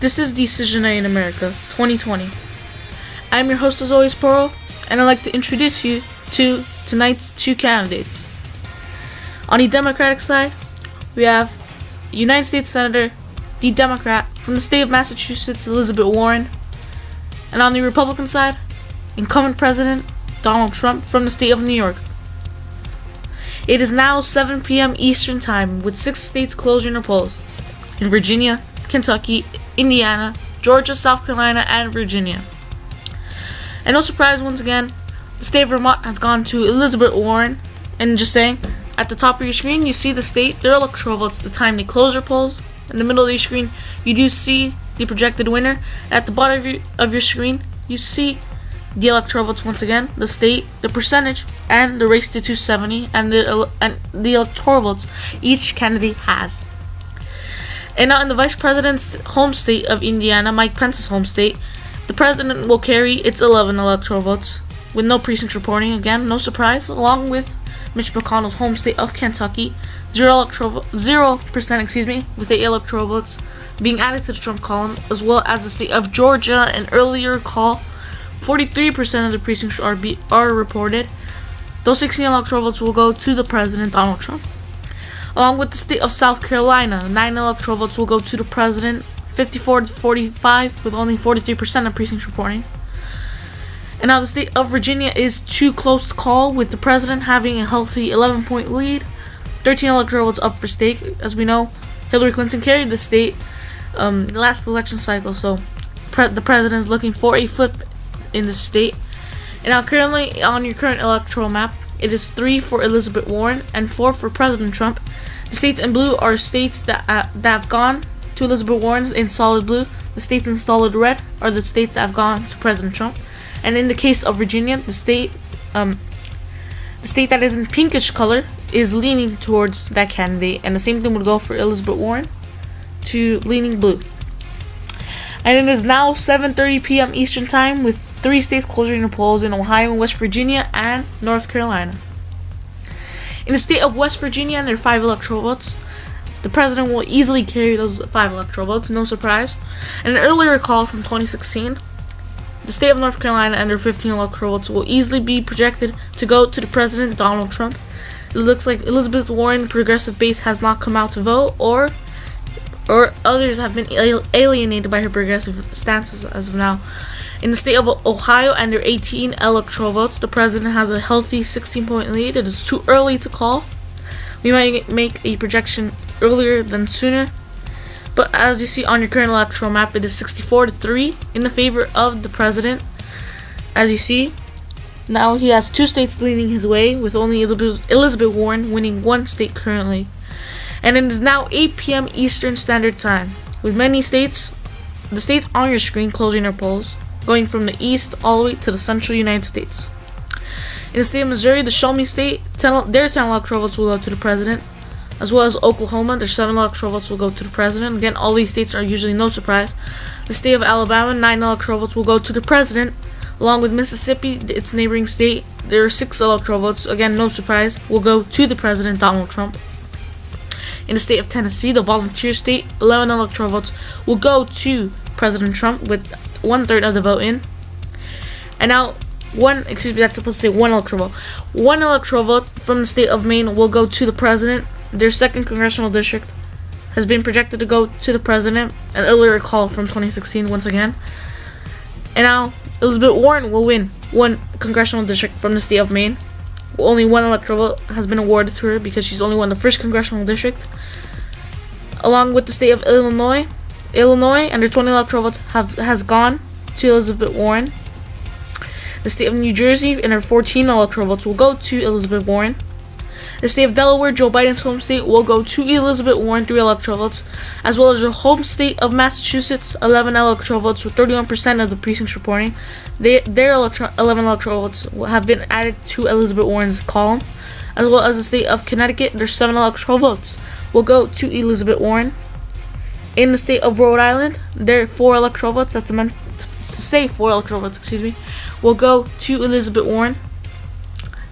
This is Decision Night in America 2020. I'm your host as always, Pearl, and I'd like to introduce you to tonight's two candidates. On the Democratic side, we have United States Senator, the Democrat from the state of Massachusetts, Elizabeth Warren, and on the Republican side, incumbent President Donald Trump from the state of New York. It is now 7 p.m. Eastern Time, with 6 states closing their polls in Virginia, Kentucky, Indiana, Georgia, South Carolina, and Virginia. And no surprise, once again, the state of Vermont has gone to Elizabeth Warren. And just saying, at the top of your screen, you see the state, their electoral votes, the time they close their polls. In the middle of your screen, you do see the projected winner. At the bottom of your screen, you see the electoral votes once again, the state, the percentage, and the race to 270, and the electoral votes each candidate has. And now in the vice president's home state of Indiana, Mike Pence's home state, the president will carry its 11 electoral votes with no precinct reporting. Again, no surprise, along with Mitch McConnell's home state of Kentucky, 0% with 8 electoral votes being added to the Trump column, as well as the state of Georgia. An earlier call, 43% of the precincts are reported. Those 16 electoral votes will go to the president, Donald Trump. Along with the state of South Carolina, 9 electoral votes will go to the president, 54 to 45, with only 43% of precincts reporting. And now the state of Virginia is too close to call, with the president having a healthy 11-point lead, 13 electoral votes up for stake. As we know, Hillary Clinton carried the state last election cycle, so the president is looking for a flip in the state. And now currently on your current electoral map, it is 3 for Elizabeth Warren and 4 for President Trump. The states in blue are states that have gone to Elizabeth Warren in solid blue. The states in solid red are the states that have gone to President Trump. And in the case of Virginia, the state that is in pinkish color is leaning towards that candidate, and the same thing would go for Elizabeth Warren, to leaning blue. And it is now 7:30 p.m. Eastern Time, with 3 states closing their polls in Ohio, West Virginia, and North Carolina. In the state of West Virginia, there are 5 electoral votes. The president will easily carry those 5 electoral votes, no surprise. And an earlier call from 2016, the state of North Carolina and their 15 electoral votes will easily be projected to go to the president, Donald Trump. It looks like Elizabeth Warren, progressive base, has not come out to vote, or others have been alienated by her progressive stances as of now. In the state of Ohio and their 18 electoral votes, the president has a healthy 16-point lead. It is too early to call. We might make a projection earlier than sooner. But as you see on your current electoral map, it is 64-3 in the favor of the president. As you see, now he has 2 states leaning his way, with only Elizabeth Warren winning 1 state currently. And it is now 8 p.m. Eastern Standard Time, with many states, the states on your screen, closing their polls, going from the east all the way to the central United States. In the state of Missouri, the Show Me State, their 10 electoral votes will go to the president, as well as Oklahoma, their 7 electoral votes will go to the president. Again, all these states are usually no surprise. The state of Alabama, 9 electoral votes will go to the president, along with Mississippi, its neighboring state. There are 6 electoral votes, again, no surprise, will go to the president, Donald Trump. In the state of Tennessee, the volunteer state, 11 electoral votes will go to President Trump, with 1/3 of the vote in. And now, that's supposed to say 1 electoral vote. 1 electoral vote from the state of Maine will go to the president. Their 2nd congressional district has been projected to go to the president. An earlier call from 2016 once again. And now, Elizabeth Warren will win 1 congressional district from the state of Maine. Only 1 electoral vote has been awarded to her because she's only won the 1st congressional district. Along with the state of Illinois and their 20 electoral votes has gone to Elizabeth Warren. The state of New Jersey and her 14 electoral votes will go to Elizabeth Warren. The state of Delaware, Joe Biden's home state, will go to Elizabeth Warren, 3 electoral votes, as well as her home state of Massachusetts, 11 electoral votes with 31% of the precincts reporting. Their 11 electoral votes have been added to Elizabeth Warren's column, as well as the state of Connecticut, their 7 electoral votes will go to Elizabeth Warren. In the state of Rhode Island, their 4 electoral votes, that's meant to say 4 electoral votes, will go to Elizabeth Warren.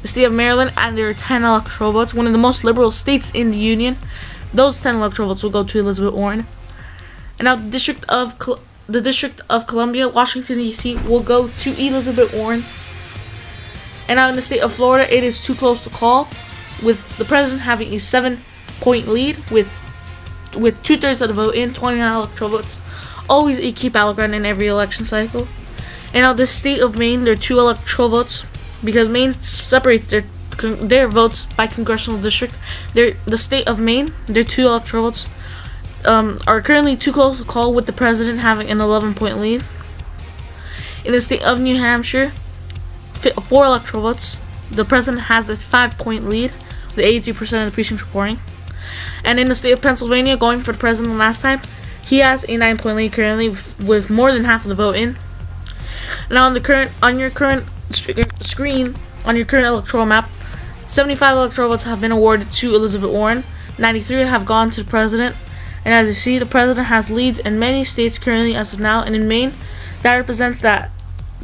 The state of Maryland and their 10 electoral votes, one of the most liberal states in the union, those 10 electoral votes will go to Elizabeth Warren. And now the District of Columbia, Washington D.C. will go to Elizabeth Warren. And now in the state of Florida, it is too close to call, with the president having a 7-point lead with 2/3 of the vote in, 29 electoral votes. Always a key battleground in every election cycle. And now the state of Maine, there are 2 electoral votes because Maine separates their votes by congressional district. The state of Maine, their 2 electoral votes are currently too close to call, with the president having an 11-point lead. In the state of New Hampshire, 4 electoral votes. The president has a 5-point lead with 83% of the precincts reporting. And in the state of Pennsylvania, going for the president last time, he has a 9-point lead currently with more than half of the vote in. Now on your current screen, on your current electoral map, 75 electoral votes have been awarded to Elizabeth Warren. 93 have gone to the president. And as you see, the president has leads in many states currently as of now. And in Maine, that represents that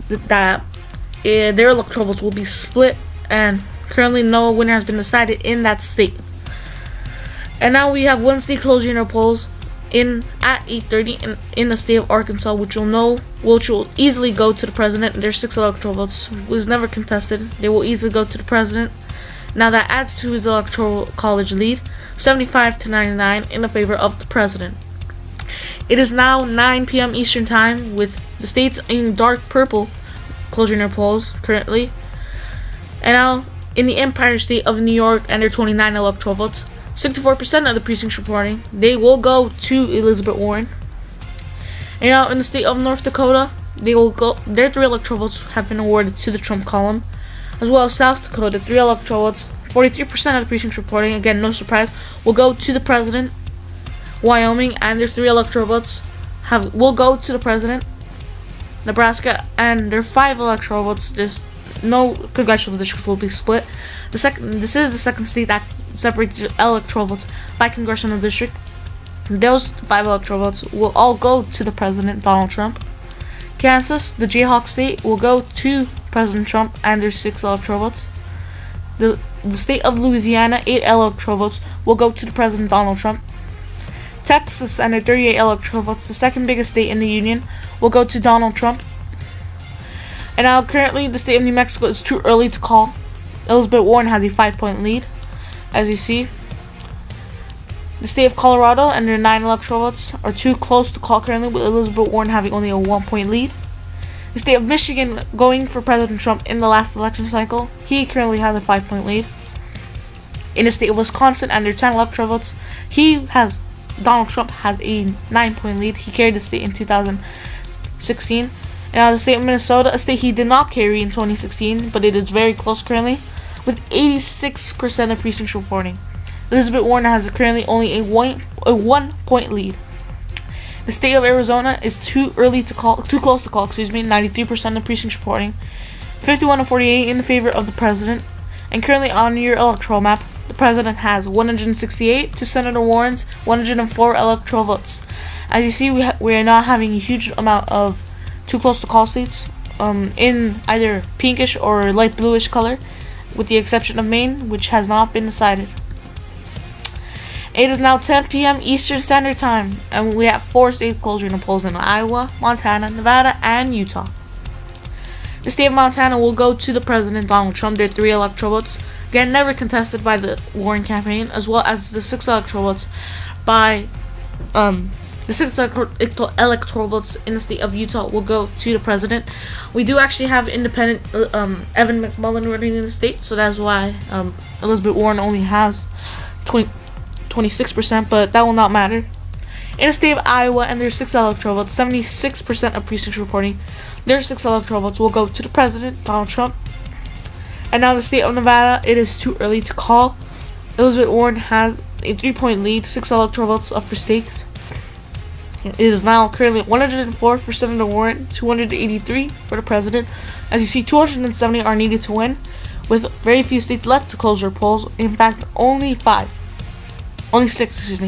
their electoral votes will be split. And currently no winner has been decided in that state. And now we have Wednesday closing our polls at 8:30 in the state of Arkansas, which will easily go to the president. There's 6 electoral votes. It was never contested. They will easily go to the president. Now that adds to his electoral college lead, 75-99 in the favor of the president. It is now 9 p.m. Eastern Time, with the states in dark purple closing their polls currently. And now in the Empire State of New York and their 29 electoral votes, 64% of the precincts reporting, they will go to Elizabeth Warren. And now in the state of North Dakota, their 3 electoral votes have been awarded to the Trump column, as well as South Dakota, 3 electoral votes, 43% of the precincts reporting, again no surprise, will go to the president. Wyoming and their 3 electoral votes will go to the president. Nebraska and their 5 electoral votes, there's no congressional districts will be split. This is the second state that separates the electoral votes by congressional district. Those 5 electoral votes will all go to the president, Donald Trump. Kansas, the Jayhawk state, will go to President Trump and their 6 electoral votes. The state of Louisiana, 8 electoral votes will go to the president, Donald Trump. Texas and their 38 electoral votes, the second biggest state in the union, will go to Donald Trump. And now currently the state of New Mexico is too early to call. Elizabeth Warren has a 5-point lead, as you see. The state of Colorado and their 9 electoral votes are too close to call currently, with Elizabeth Warren having only a 1-point lead. The state of Michigan, going for President Trump in the last election cycle, he currently has a 5-point lead. In the state of Wisconsin and their 10 electoral votes, Donald Trump has a 9-point lead. He carried the state in 2016. And now the state of Minnesota, a state he did not carry in 2016, but it is very close currently, with 86% of precincts reporting. Elizabeth Warren has currently only a 1-point lead. The state of Arizona is too close to call, 93% of precincts reporting. 51-48 in the favor of the president. And currently on your electoral map, the president has 168 to Senator Warren's 104 electoral votes. As you see, we are not having a huge amount of too close to call states in either pinkish or light bluish color, with the exception of Maine, which has not been decided. It is now 10 p.m. Eastern Standard Time, and we have 4 states closing the polls in Iowa, Montana, Nevada, and Utah. The state of Montana will go to the president, Donald Trump. Their 3 electoral votes, again never contested by the Warren campaign, as well as the 6 electoral votes by the 6 electoral votes in the state of Utah will go to the president. We do actually have independent Evan McMullin running in the state, so that's why Elizabeth Warren only has 26%, but that will not matter. In the state of Iowa and their 6 electoral votes, 76% of precincts reporting, their 6 electoral votes will go to the president, Donald Trump. And now the state of Nevada, it is too early to call. Elizabeth Warren has a 3-point lead, 6 electoral votes up for stakes. It is now currently 104 for Senator Warren, 283 for the president. As you see, 270 are needed to win, with very few states left to close their polls. In fact, only 6,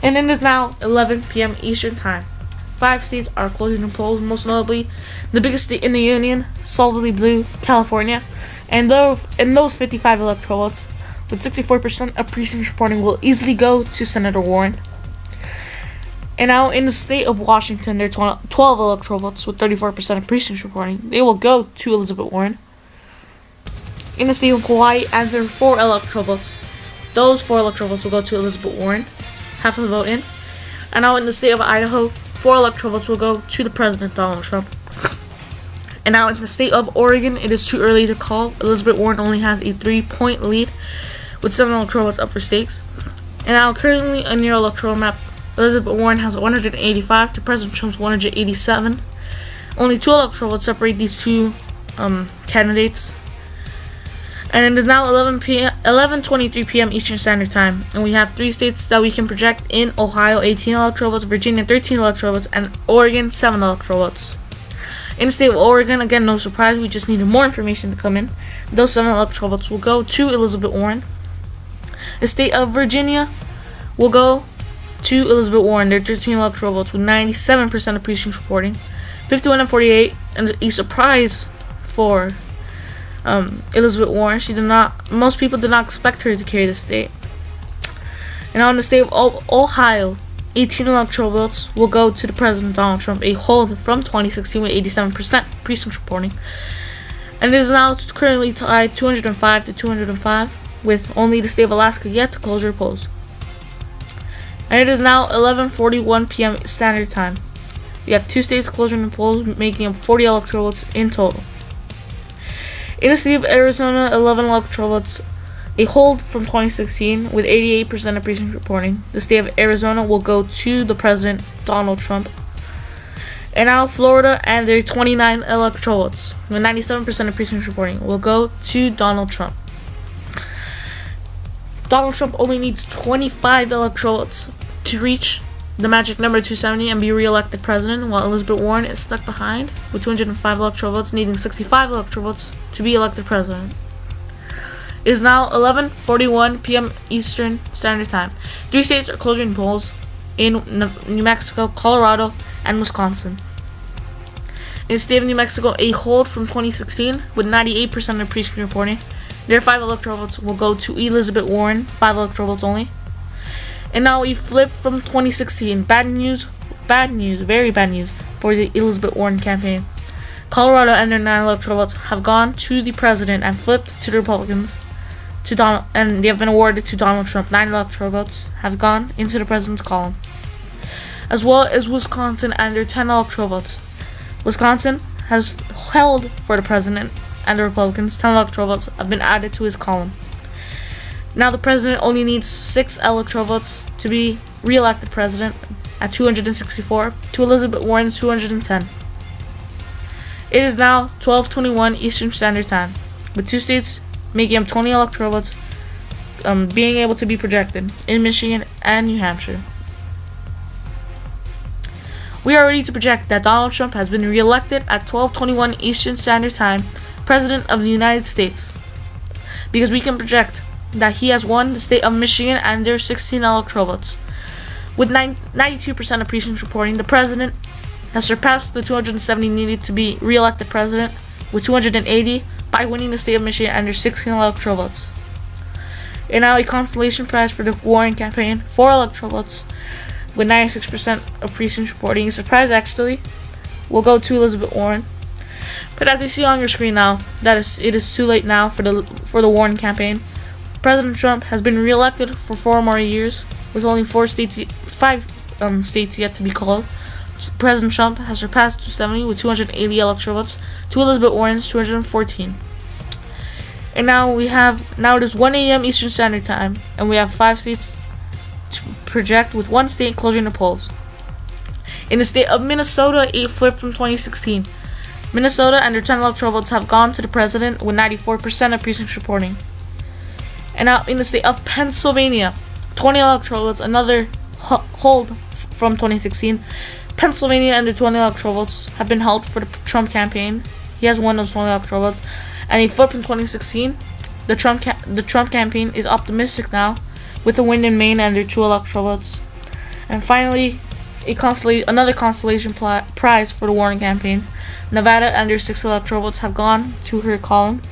and it is now 11 p.m. Eastern Time. 5 states are closing their polls, most notably the biggest state in the union, solidly blue, California, and those 55 electoral votes, with 64% of precincts reporting, will easily go to Senator Warren. And now in the state of Washington, there are 12 electoral votes with 34% of precincts reporting. They will go to Elizabeth Warren. In the state of Hawaii, and there are 4 electoral votes. Those 4 electoral votes will go to Elizabeth Warren, half of the vote in. And now in the state of Idaho, 4 electoral votes will go to the President, Donald Trump. And now in the state of Oregon, it is too early to call. Elizabeth Warren only has a 3-point lead with 7 electoral votes up for stakes. And now currently on your electoral map, Elizabeth Warren has 185 to President Trump's 187. Only 2 electoral votes separate these two candidates. And it is now 11:23 p.m. Eastern Standard Time, and we have 3 states that we can project in: Ohio 18 electoral votes, Virginia 13 electoral votes, and Oregon 7 electoral votes. In the state of Oregon, again, no surprise, we just needed more information to come in. Those 7 electoral votes will go to Elizabeth Warren. The state of Virginia will go to Elizabeth Warren. There are 13 electoral votes with 97% of precincts reporting, 51 and 48, and a surprise for Elizabeth Warren. Most people did not expect her to carry the state. And on the state of Ohio, 18 electoral votes will go to the President Donald Trump, a hold from 2016 with 87% precincts reporting. And it is now currently tied 205 to 205, with only the state of Alaska yet to close their polls. And it is now 11:41 p.m. Standard Time. We have 2 states closing the polls, making up 40 electoral votes in total. In the state of Arizona, 11 electoral votes, a hold from 2016 with 88% of precincts reporting. The state of Arizona will go to the President, Donald Trump. And now Florida and their 29 electoral votes with 97% of precincts reporting will go to Donald Trump. Donald Trump only needs 25 electoral votes to reach the magic number 270 and be re-elected president, while Elizabeth Warren is stuck behind with 205 electoral votes, needing 65 electoral votes to be elected president. It is now 11:41 p.m. Eastern Standard Time. 3 states are closing polls in New Mexico, Colorado, and Wisconsin. In the state of New Mexico, a hold from 2016 with 98% of precinct reporting. Their 5 electoral votes will go to Elizabeth Warren, 5 electoral votes only. And now we flip from 2016. Bad news, very bad news for the Elizabeth Warren campaign. Colorado and their 9 electoral votes have gone to the president and flipped to the Republicans, and they have been awarded to Donald Trump. 9 electoral votes have gone into the president's column. As well as Wisconsin and their 10 electoral votes. Wisconsin has held for the president and the Republicans. 10 electoral votes have been added to his column. Now the president only needs 6 electoral votes to be re-elected president at 264 to Elizabeth Warren's 210. It is now 12:21 Eastern Standard Time, with 2 states making up 20 electoral votes being able to be projected in Michigan and New Hampshire. We are ready to project that Donald Trump has been re-elected at 12:21 Eastern Standard Time, President of the United States, because we can project that he has won the state of Michigan and their 16 electoral votes. With 92% of precincts reporting, the president has surpassed the 270 needed to be re-elected president with 280 by winning the state of Michigan and their 16 electoral votes. And now a consolation prize for the Warren campaign, 4 electoral votes with 96% of precincts reporting. A surprise actually will go to Elizabeth Warren. But as you see on your screen now, it is too late now for the Warren campaign. President Trump has been re-elected for 4 more years, with only 5 states yet to be called. President Trump has surpassed 270 with 280 electoral votes to Elizabeth Warren's 214. And now it is 1 a.m. Eastern Standard Time, and we have 5 states to project, with 1 state closing the polls. In the state of Minnesota, a flip from 2016. Minnesota and their 10 electoral votes have gone to the president with 94% of precincts reporting. And now in the state of Pennsylvania, 20 electoral votes, another hold from 2016. Pennsylvania and their 20 electoral votes have been held for the Trump campaign. He has won those 20 electoral votes. And a flip in 2016, the Trump campaign is optimistic now, with a win in Maine and their 2 electoral votes. And finally, another consolation prize for the Warren campaign. Nevada and their 6 electoral votes have gone to her column.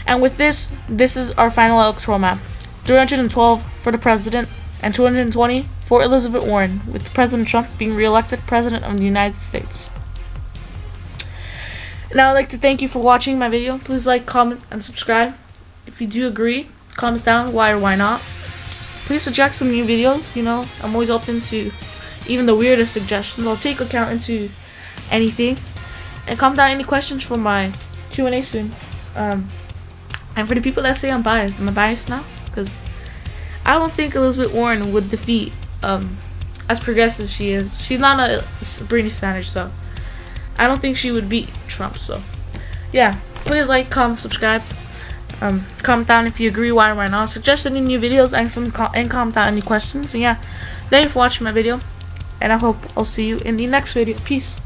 And with this is our final electoral map. 312 for the president and 220 for Elizabeth Warren, with President Trump being re-elected President of the United States. Now I'd like to thank you for watching my video. Please like, comment, and subscribe. If you do agree, comment down why or why not. Please suggest some new videos. You know, I'm always open to even the weirdest suggestions. I'll take account into anything. And comment down any questions for my Q&A soon. And for the people that say I'm biased, am I biased now? Because I don't think Elizabeth Warren would defeat, as progressive she is. She's not a Bernie Sanders, so I don't think she would beat Trump. So yeah, please like, comment, subscribe. Comment down if you agree, why or why not. Suggest any new videos and comment down any questions. And yeah, thank you for watching my video, and I hope I'll see you in the next video. Peace.